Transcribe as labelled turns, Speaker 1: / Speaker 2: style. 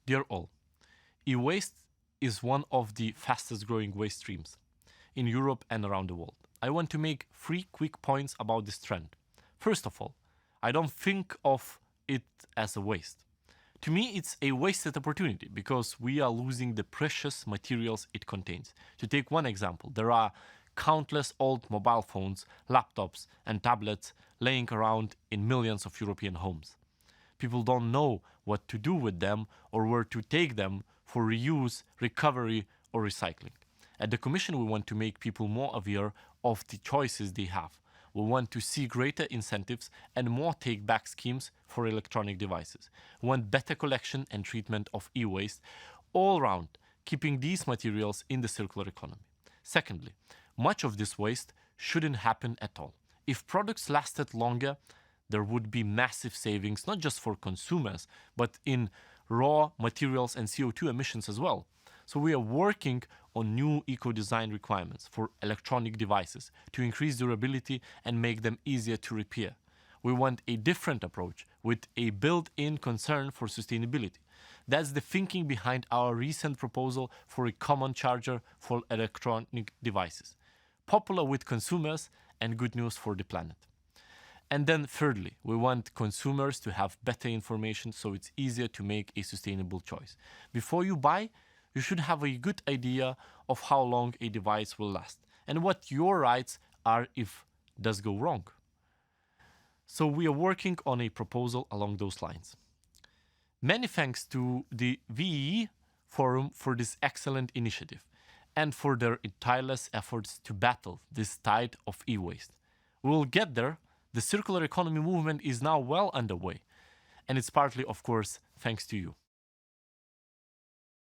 Speaker 1: Dear all, e-waste is one of the fastest growing waste streams in Europe and around the world. I want to make 3 quick points about this trend. First of all, I don't think of it as a waste. To me, it's a wasted opportunity because we are losing the precious materials it contains. To take one example, there are countless old mobile phones, laptops, and tablets laying around in millions of European homes. People don't know what to do with them or where to take them for reuse, recovery, or recycling. At the Commission, we want to make people more aware of the choices they have. We want to see greater incentives and more take-back schemes for electronic devices. We want better collection and treatment of e-waste all around, keeping these materials in the circular economy. Secondly, much of this waste shouldn't happen at all. If products lasted longer, there would be massive savings, not just for consumers, but in raw materials and CO2 emissions as well. So we are working on new eco-design requirements for electronic devices to increase durability and make them easier to repair. We want a different approach with a built-in concern for sustainability. That's the thinking behind our recent proposal for a common charger for electronic devices. Popular with consumers and good news for the planet. And then thirdly, we want consumers to have better information so it's easier to make a sustainable choice. Before you buy, you should have a good idea of how long a device will last and what your rights are if it does go wrong. So we are working on a proposal along those lines. Many thanks to the VEE Forum for this excellent initiative and for their tireless efforts to battle this tide of e-waste. We will get there. The circular economy movement is now well underway, and it's partly, of course, thanks to you.